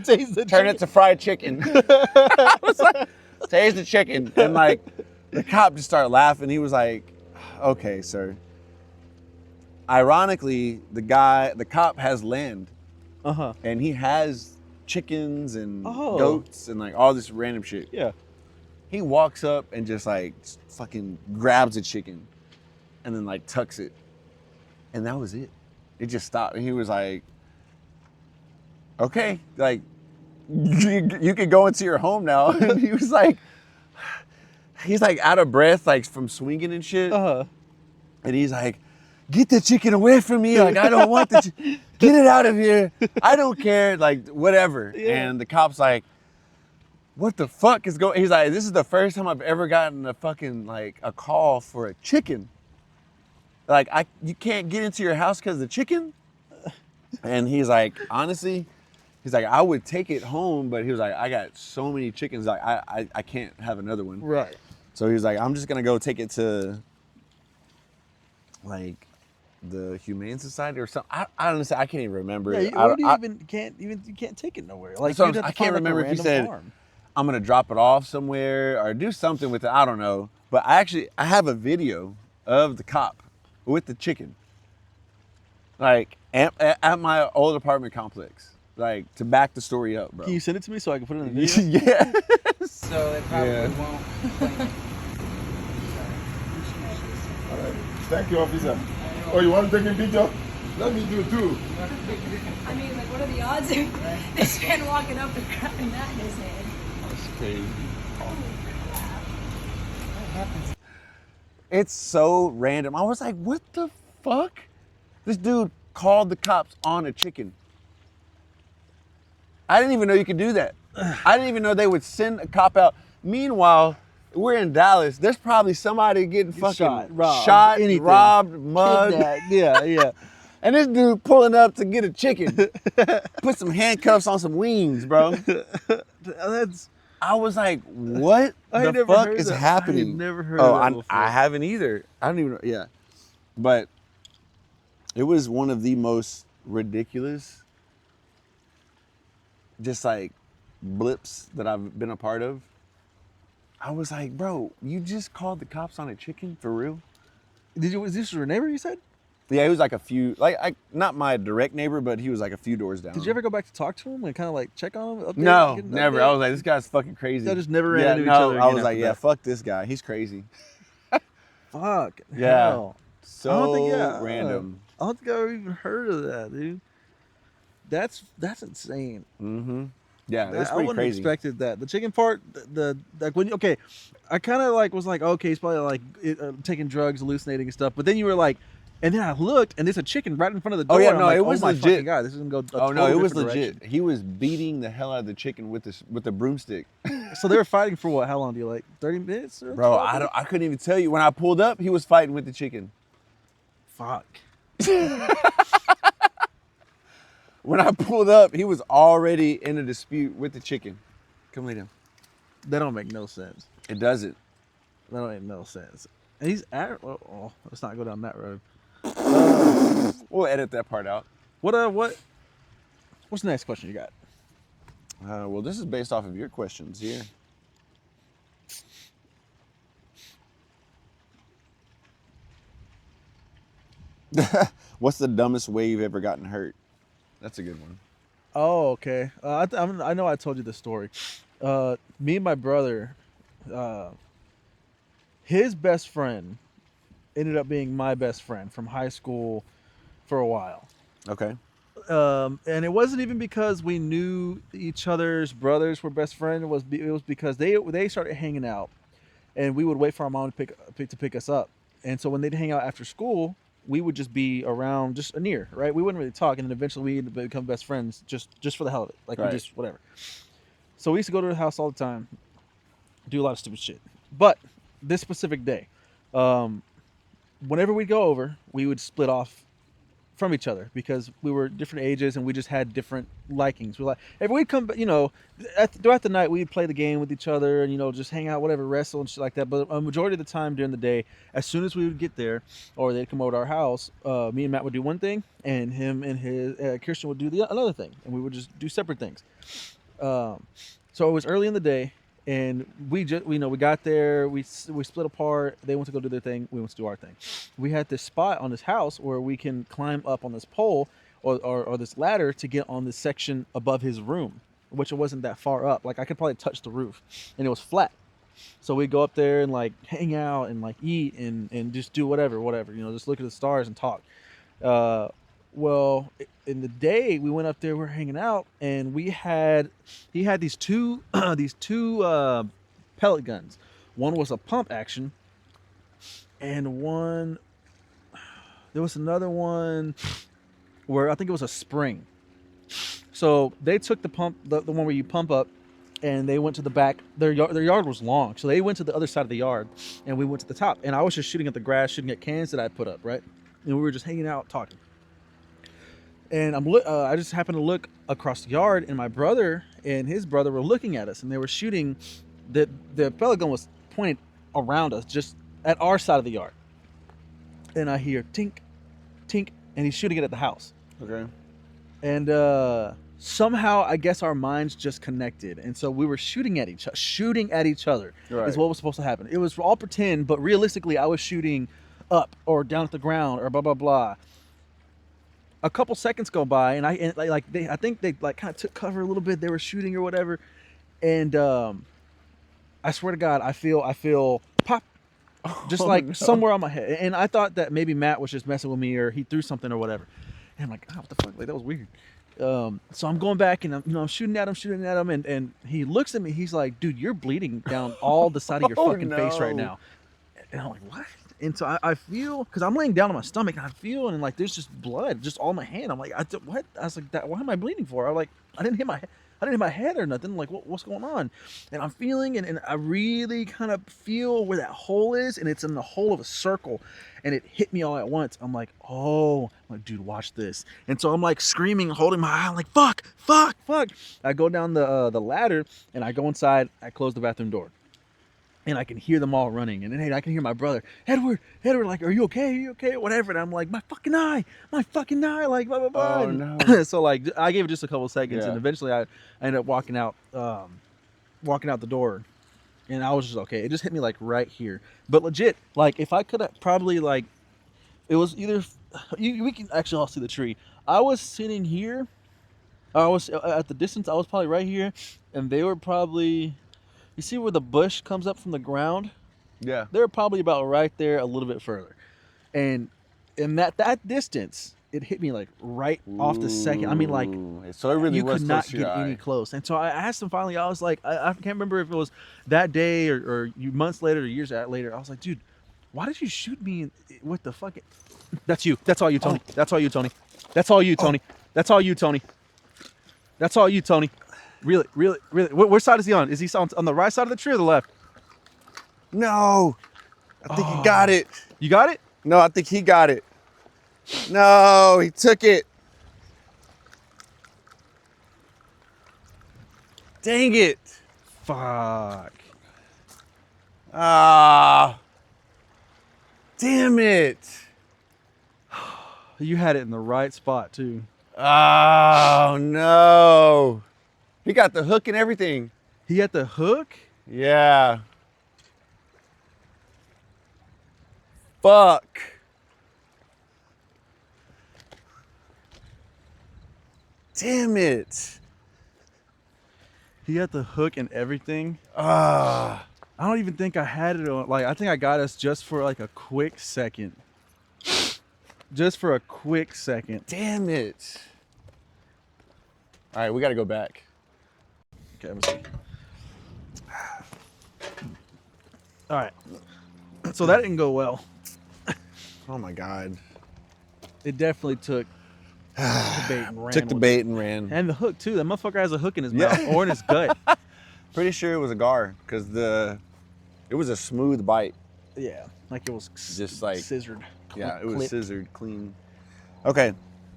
Tase the Turn it to fried chicken. I was like, tase the chicken. And like, the cop just started laughing. He was like, okay, sir. Ironically, the cop has land. And he has chickens and goats and like all this random shit. Yeah. He walks up and just like fucking grabs a chicken and then like tucks it. And that was it. It just stopped. And he was like, okay, like, you can go into your home now. And he was like, he's like out of breath, like from swinging and shit. And he's like, get the chicken away from me. Like, I don't want get it out of here. I don't care. Like, whatever. Yeah. And the cop's like, what the fuck is going? He's like, this is the first time I've ever gotten a fucking like a call for a chicken. Like, you can't get into your house because of the chicken? And he's like, honestly, he's like, I would take it home, but he was like, I got so many chickens, like I can't have another one. Right. So he was like, I'm just gonna go take it to like the Humane Society or something. I honestly, I can't even remember. Yeah, you can't take it nowhere. Like, So you'd have to I can't find, like, a remember if he random said, farm. I'm gonna drop it off somewhere or do something with it. I don't know. But I have a video of the cop with the chicken, like at my old apartment complex, like to back the story up, bro. Can you send it to me so I can put it in the video? Yeah. So it probably won't. Thank you, officer. Oh, you want to take a picture? Let me do too. I mean, like, what are the odds of this man walking up and grabbing that in his hand? That's crazy. It's so random. I was like, what the fuck? This dude called the cops on a chicken. I didn't even know you could do that. I didn't even know they would send a cop out. Meanwhile, we're in Dallas. There's probably somebody getting fucking shot, anything. robbed, mugged. Yeah. And this dude pulling up to get a chicken. Put some handcuffs on some wings, bro. I was like, what the fuck is happening? I had never heard of that before. I haven't either. I don't even know. Yeah. But it was one of the most ridiculous, just like blips that I've been a part of. I was like, bro, you just called the cops on a chicken for real? Was this your neighbor, you said? Yeah, he was like a few, not my direct neighbor, but he was like a few doors down. Did you ever go back to talk to him and kind of like check on him? Up there, No, get an never. update? I was like, this guy's fucking crazy. Y'all just never ran into each other I again was like, after yeah, that. fuck this guy. He's crazy. Fuck. Yeah. Hell. So random. I don't think I've even heard of that, dude. That's insane. Mm-hmm. Yeah, it's I pretty wouldn't have crazy. expected that. The chicken part, the like when okay, I kind of like was like, okay, he's probably like taking drugs, hallucinating and stuff. But then you were like, and then I looked, and there's a chicken right in front of the door. Oh yeah, and I'm no, like, it was oh my legit. fucking God, this is gonna go. A Oh no, it was different legit. direction. He was beating the hell out of the chicken with the broomstick. So they were fighting for what? How long do you like? 30 minutes? Or Bro, 12? I couldn't even tell you. When I pulled up, he was fighting with the chicken. Fuck. When I pulled up, he was already in a dispute with the chicken. Come lay down. That don't make no sense. It doesn't. That don't make no sense. And he's oh, let's not go down that road. We'll edit that part out. What's the next question you got? Well, this is based off of your questions here. What's the dumbest way you've ever gotten hurt? That's a good one. Oh, okay. I know I told you the story. Me and my brother, his best friend ended up being my best friend from high school for a while. Okay. And it wasn't even because we knew each other's brothers were best friends. It was because they started hanging out, and we would wait for our mom to pick us up. And so when they'd hang out after school, we would just be around, just near, right? We wouldn't really talk, and then eventually we become best friends just for the hell of it, like Right. we just whatever. So we used to go to the house all the time, do a lot of stupid shit. But this specific day, whenever we go over, we would split off from each other because we were different ages and we just had different likings. We like if we'd come, throughout the night we'd play the game with each other and just hang out, whatever, wrestle and shit like that. But a majority of the time during the day, as soon as we would get there or they'd come over to our house, me and Matt would do one thing, and him and his Christian would do another thing, and we would just do separate things. So it was early in the day. And we got there, we split apart. They went to go do their thing. We went to do our thing. We had this spot on this house where we can climb up on this pole or this ladder to get on this section above his room, which it wasn't that far up. Like I could probably touch the roof, and it was flat. So we'd go up there and like hang out and like eat and just do whatever, just look at the stars and talk. Well, in the day we went up there, we were hanging out, and he had these two pellet guns. One was a pump action, and there was another one where I think it was a spring. So they took the pump, the one where you pump up, and they went to the back. Their yard was long, so they went to the other side of the yard, and we went to the top. And I was just shooting at the grass, shooting at cans that I put up, right? And we were just hanging out, talking. And I just happened to look across the yard, and my brother and his brother were looking at us, and they were shooting. The pellet gun was pointed around us, just at our side of the yard. And I hear tink, tink, and he's shooting it at the house. Okay. And somehow, I guess our minds just connected, and so we were shooting at each other. Right. Is what was supposed to happen. It was all pretend, but realistically, I was shooting up or down at the ground or blah blah blah. A couple seconds go by, and I think they like kind of took cover a little bit. They were shooting or whatever, and I swear to God, I feel pop, just somewhere on my head. And I thought that maybe Matt was just messing with me or he threw something or whatever. And I'm like, oh, what the fuck? Like that was weird. So I'm going back and I'm shooting at him, and he looks at me. He's like, dude, you're bleeding down all the side of your fucking face right now. And I'm like, what? And so I feel, because I'm laying down on my stomach, and I feel, and like there's just blood just all in my hand. I'm like, what? I was like, why am I bleeding for? I'm like, I didn't hit my head or nothing. Like, what's going on? And I'm feeling, and I really kind of feel where that hole is, and it's in the hole of a circle, and it hit me all at once. I'm like, oh, I'm like, dude, watch this. And so I'm like screaming, holding my eye, I'm like, fuck. I go down the ladder, and I go inside. I close the bathroom door. And I can hear them all running. And then I can hear my brother, Edward, like, are you okay? Whatever. And I'm like, my fucking eye, like, blah, blah, blah. Oh, no. So, like, I gave it just a couple of seconds. Yeah. And eventually I ended up walking out the door. And I was just, okay. It just hit me, like, right here. But legit, like, if I could have probably, like, it was either, we can actually all see the tree. I was sitting here. I was, at the distance, I was probably right here. And they were probably... You see where the bush comes up from the ground? Yeah. They're probably about right there, a little bit further. And in that distance, it hit me like right off the second. I mean, like Ooh, so it really you was could close not to get your any eye. close. And so I asked him finally. I was like, I can't remember if it was that day or months later or years later. I was like, dude, why did you shoot me with the fucking? That's you. That's all you, Tony. That's all you, Tony. That's all you, Tony. That's all you, Tony. That's all you, Tony. Really, really, really. Which side is he on? Is he on the right side of the tree or the left? No, I think he got it. You got it? No, I think he got it. No, he took it. Dang it. Fuck. Ah. Damn it. You had it in the right spot too. Oh no. He got the hook and everything. He had the hook? Yeah. Fuck. Damn it. He had the hook and everything. Ah. I don't even think I had it on. Like, I think I got us just for like a quick second. Just for a quick second. Damn it. All right, we got to go back. Okay, let me see. All right. So that didn't go well. Oh my God. It definitely took the bait and ran. Took the with bait it. and ran. And the hook too. That motherfucker has a hook in his Yeah. mouth or in his gut. Pretty sure it was a gar because it was a smooth bite. Yeah, like it was Just like- scissored. Yeah, it was Clip. scissored clean. Okay.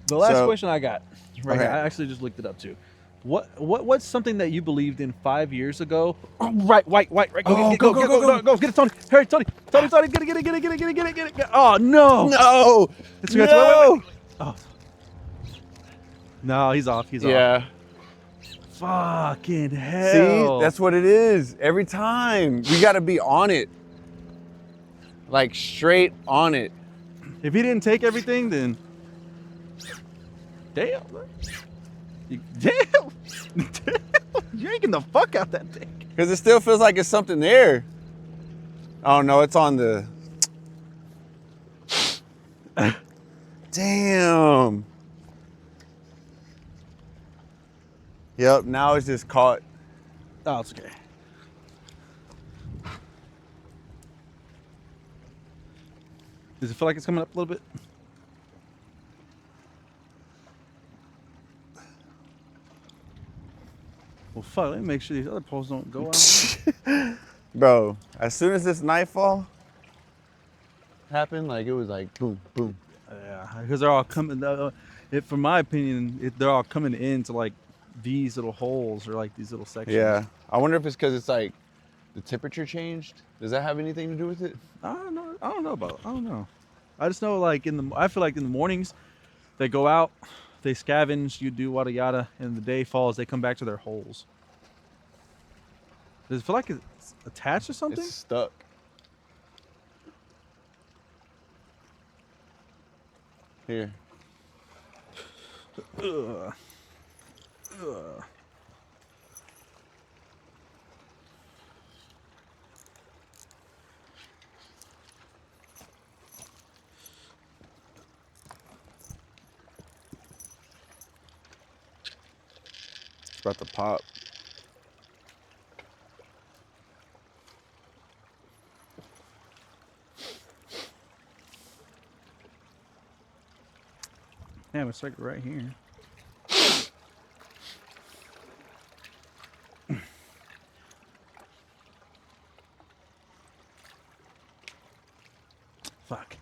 The last So- question I got, right Okay. here, I actually just looked it up too. What's something that you believed in 5 years ago? Oh, right, right. Oh, Go, get it, Tony. Hurry, Tony, get it. Oh no. No. Wait. Oh. No, he's off. He's off. Yeah. Fucking See, hell. that's what it is. Every time you got to be on it, like straight on it. If he didn't take everything, then damn. Damn. You're yanking the fuck out that thing. Because it still feels like it's something there. Oh no, it's on the. Damn. Yep, now it's just caught. Oh, it's okay. Does it feel like it's coming up a little bit? Well, fuck, let me make sure these other poles don't go out. Bro, as soon as this nightfall happened, like it was like boom, boom. Yeah, because they're all coming, from my opinion, they're all coming into like these little holes or like these little sections. Yeah. I wonder if it's because it's like the temperature changed. Does that have anything to do with it? I don't know. I just know like I feel like in the mornings they go out, they scavenge, you do yada yada, and the day falls, they come back to their holes. Does it feel like it's attached or something? It's stuck. Here. Ugh. It's about to pop. Damn, it's like right here. Fuck.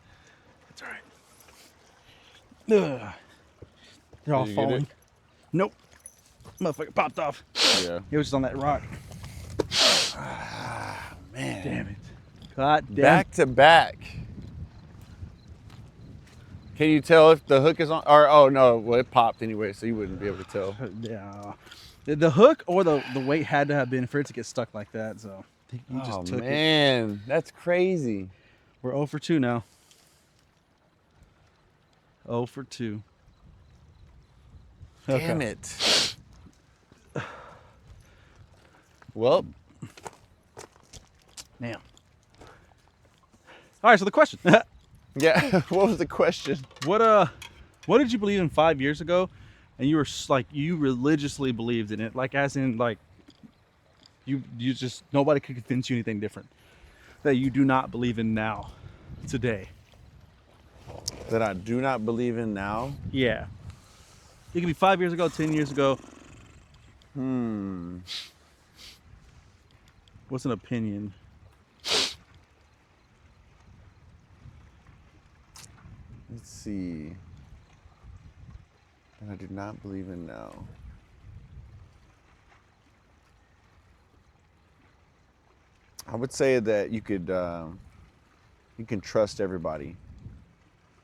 That's all right. Ugh. They're all Did you get falling. it? Nope. Motherfucker popped off. Yeah. It was just on that rock. Man. Damn it. God damn. Back to back. Can you tell if the hook is on? Or oh no, well it popped anyway, so you wouldn't be able to tell. Yeah. The hook or the weight had to have been for it to get stuck like that. So he just Oh took it. man, that's crazy. We're 0 for 2 now. 0 for 2. Damn Okay. it. Well, Damn. All right, so the question. yeah. What was the question? What What did you believe in 5 years ago, and you were like you religiously believed in it, like as in like you just nobody could convince you anything different that you do not believe in now, today? That I do not believe in now. Yeah. It could be 5 years ago, 10 years ago. What's an opinion? Let's see. That I do not believe in now. I would say that you can trust everybody.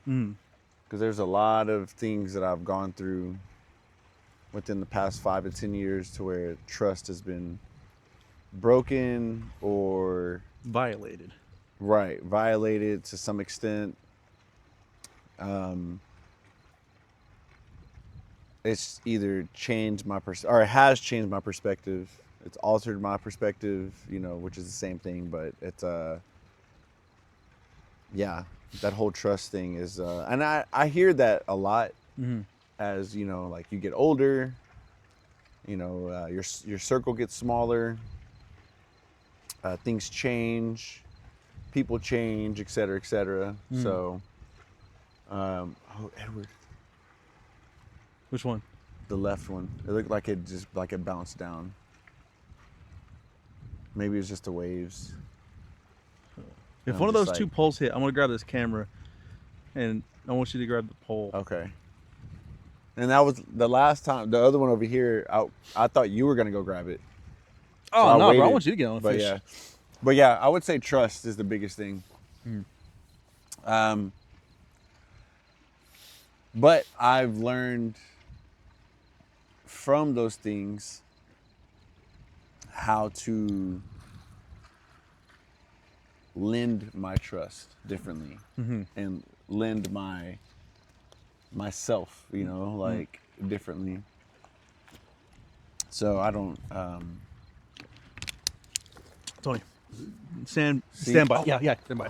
Because there's a lot of things that I've gone through within the past 5 to 10 years to where trust has been broken or Violated. violated to some extent. It's either changed my or it has changed my perspective. It's altered my perspective, which is the same thing, but it's yeah, that whole trust thing is and I hear that a lot as like you get older, your circle gets smaller, things change, people change, et cetera, et cetera. So Edward, Which one? the left one, it looked like it bounced down. Maybe it's just the waves. If I'm one of just those two like- poles hit, I'm gonna grab this camera, and I want you to grab the pole. Okay. And that was the last time. The other one over here, I thought you were gonna go grab it. Oh I no, bro! I waited, want you to get on the But fish. yeah, I would say trust is the biggest thing. But I've learned from those things how to lend my trust differently and lend myself, like differently. So I don't. Tony, stand See? by. Oh. Yeah, stand by.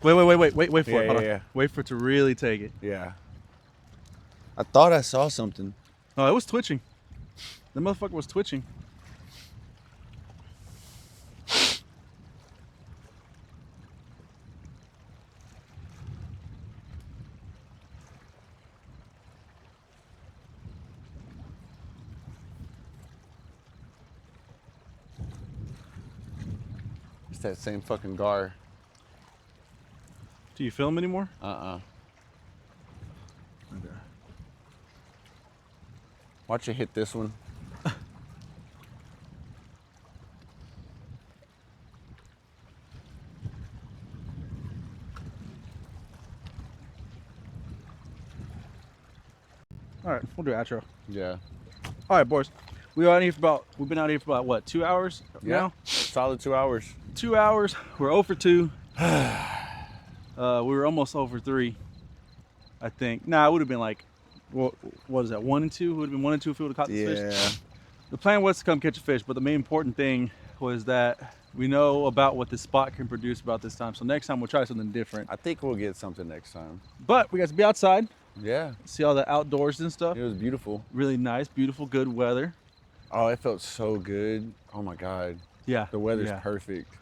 Wait for Yeah, it. Hold on. yeah. Wait for it to really take it. Yeah. I thought I saw something. Oh, it was twitching. The motherfucker was twitching. It's that same fucking gar. Do you film anymore? Okay. Watch it hit this one. All right, we'll do outro. Yeah. All right, boys. We've been out here for about what, 2 hours now? Solid 2 hours. 2 hours. We're 0 for 2. We were almost 0 for 3, I think. Nah, it would have been like, what is that, 1 and 2? It would have been 1 and 2 if we would have caught this fish. The plan was to come catch a fish, but the main important thing was that we know about what this spot can produce about this time. So next time we'll try something different. I think we'll get something next time. But we got to be outside, Yeah. see all the outdoors and stuff. It was beautiful. Really nice, beautiful, good weather. Oh, it felt so good. Oh my God. Yeah. The weather's yeah. perfect.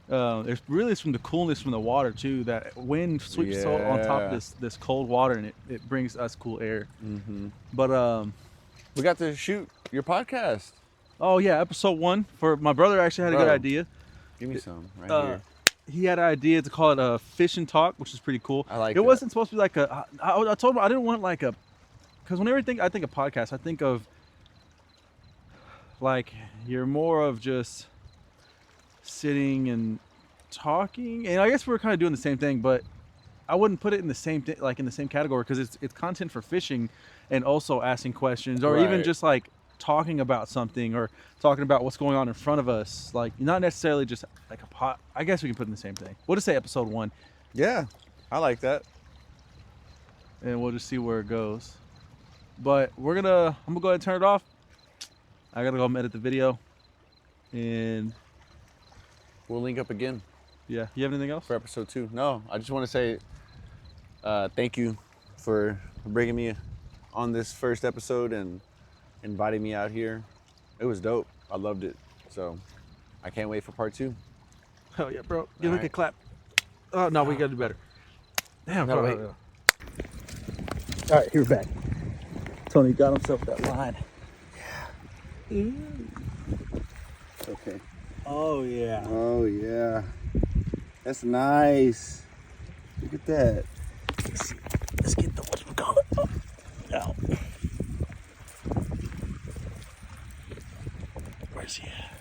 There's really from the coolness from the water too. That wind sweeps on top Yeah. of this cold water, and it brings us cool air. Mm-hmm. But We got to shoot your podcast. oh yeah, episode 1 for my brother actually had a good Bro. idea. Give me some right Uh, he had an idea to call it a fish and talk, which is pretty cool. I like it. that. Wasn't supposed to be like a. I told him I didn't want like a, because whenever I think of podcast, I think of like you're more of just sitting and talking, and I guess we're kind of doing the same thing, but I wouldn't put it in the same in the same category because it's content for fishing and also asking questions or even Right. just like talking about something or talking about what's going on in front of us, like not necessarily just like a pot. I guess we can put it in the same thing. We'll just say episode 1 Yeah. I like that. and we'll just see where it goes. But I'm gonna go ahead and turn it off. I gotta go edit the video, and We'll link up again yeah, you have anything else? for episode 2. No, I just want to say thank you for bringing me on this first episode and inviting me out here. It was dope. I loved it. So I can't wait for part 2. Hell yeah, bro. Give me a Alright. clap. Oh, no, we gotta do better. Damn, No, bro. wait. All right, here we're back. Tony got himself that line. Okay. Oh, yeah. Oh yeah. That's nice. Look at that. Let's get the whatchamacallit out. Where's he at?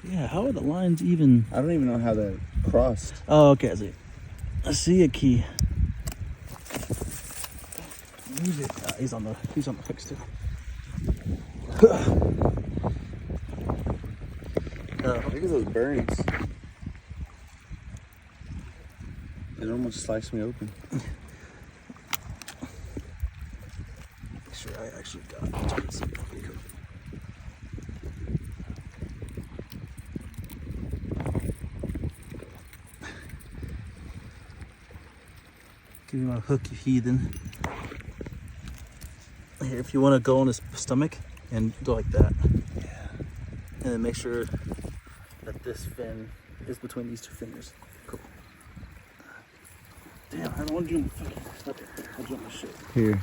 Yeah, how are the lines even? I don't even know how that crossed. Oh, okay, I see a key. He's on the hooks too. Look at those burns. It almost sliced me open. Make sure I actually got it. Give me my hook, you heathen. Here, if you want to go on his stomach and go like that. Yeah. And then make sure that this fin is between these 2 fingers. Cool. Damn, I don't want to do my fucking. Okay, I'll jump my shit. Here.